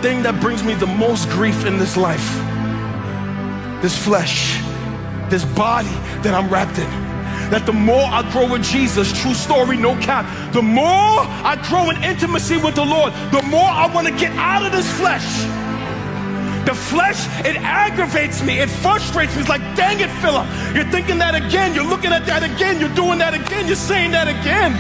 thing that brings me the most grief in this life, this flesh, this body that I'm wrapped in, that the more I grow with Jesus, true story, no cap, the more I grow in intimacy with the Lord, the more I want to get out of this flesh. The flesh, it aggravates me, it frustrates me. It's like, dang it, Philip, you're thinking that again, you're looking at that again, you're doing that again, you're saying that again.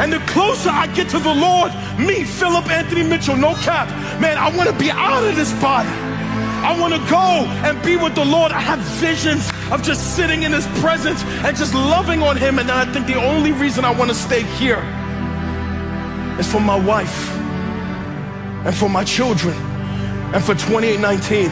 And the closer I get to the Lord, me, Philip Anthony Mitchell, no cap, man, I want to be out of this body. I want to go and be with the Lord. I have visions of just sitting in His presence and just loving on Him. And I think the only reason I want to stay here is for my wife and for my children and for 2819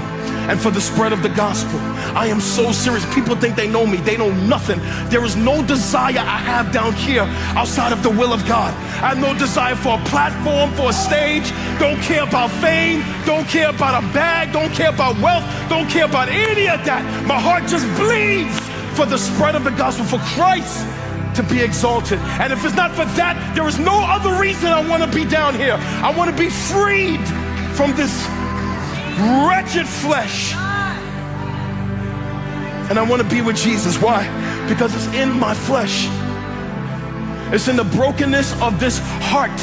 and for the spread of the gospel. I am so serious. People think they know me. They know nothing. There is no desire I have down here outside of the will of God. I have no desire for a platform, for a stage. Don't care about fame. Don't care about a bag. Don't care about wealth. Don't care about any of that. My heart just bleeds for the spread of the gospel, for Christ to be exalted. And if it's not for that, there is no other reason I want to be down here. I want to be freed from this wretched flesh. And I want to be with Jesus. Why? Because it's in my flesh. It's in the brokenness of this heart,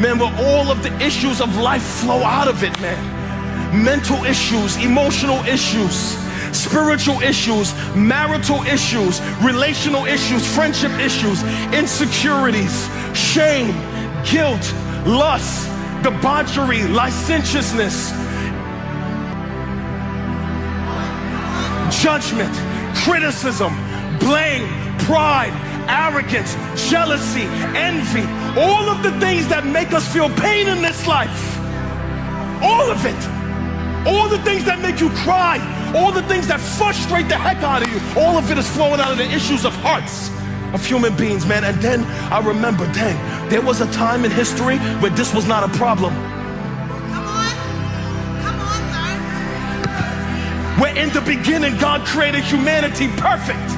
man, where all of the issues of life flow out of it, man. Mental issues, emotional issues, spiritual issues, marital issues, relational issues, friendship issues, insecurities, shame, guilt, lust, debauchery, licentiousness, judgment, criticism, blame, pride, arrogance, jealousy, envy, all of the things that make us feel pain in this life. All of it. All the things that make you cry, all the things that frustrate the heck out of you, all of it is flowing out of the issues of hearts of human beings, man. And then I remember, dang, there was a time in history where this was not a problem. Where in the beginning God created humanity perfect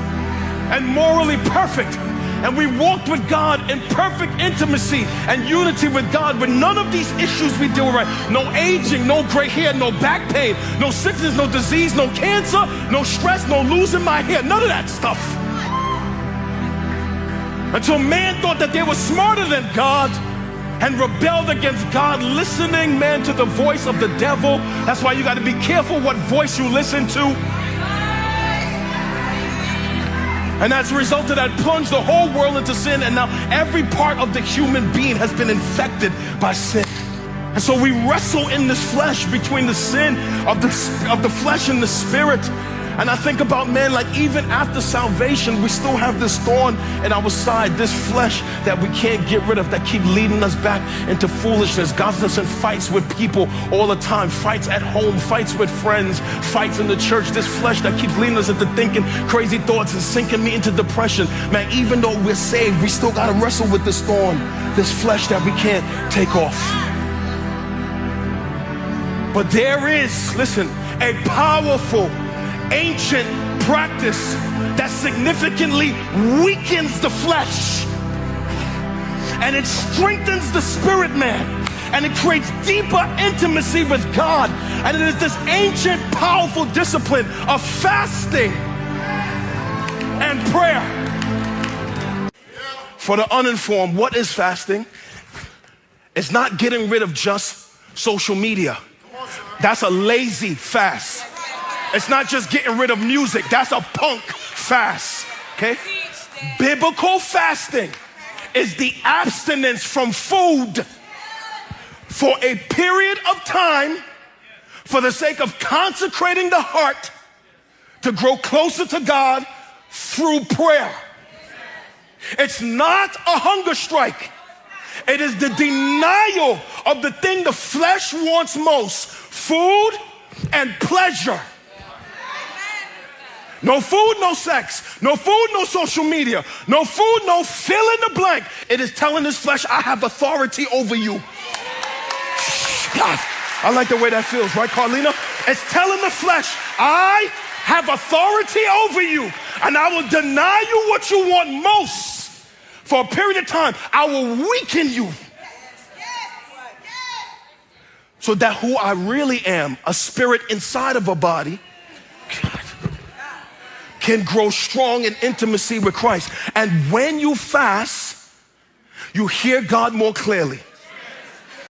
and morally perfect, and we walked with God in perfect intimacy and unity with God, with none of these issues we deal with, right? No aging, no gray hair, no back pain, no sickness, no disease, no cancer, no stress, no losing my hair, none of that stuff. Until man thought that they were smarter than God and rebelled against God, listening, man, to the voice of the devil. That's why you got to be careful what voice you listen to. And as a result of that, plunged the whole world into sin, and now every part of the human being has been infected by sin. And so we wrestle in this flesh between the sin of the flesh and the spirit. And I think about, man, like even after salvation, we still have this thorn in our side, this flesh that we can't get rid of, that keep leading us back into foolishness. God's us in fights with people all the time, fights at home, fights with friends, fights in the church. This flesh that keeps leading us into thinking crazy thoughts and sinking me into depression. Man, even though we're saved, we still got to wrestle with this thorn, this flesh that we can't take off. But there is, listen, a powerful, ancient practice that significantly weakens the flesh, and it strengthens the spirit, man, and it creates deeper intimacy with God. And it is this ancient, powerful discipline of fasting and prayer. For the uninformed, what is fasting? It's not getting rid of just social media. That's a lazy fast. It's not just getting rid of music. That's a punk fast, okay? Biblical fasting is the abstinence from food for a period of time for the sake of consecrating the heart to grow closer to God through prayer. It's not a hunger strike. It is the denial of the thing the flesh wants most, food and pleasure. No food, no sex. No food, no social media. No food, no fill in the blank. It is telling this flesh, I have authority over you. God, I like the way that feels, right, Carlina? It's telling the flesh, I have authority over you, and I will deny you what you want most for a period of time. I will weaken you so that who I really am, a spirit inside of a body, can grow strong in intimacy with Christ. And when you fast, you hear God more clearly.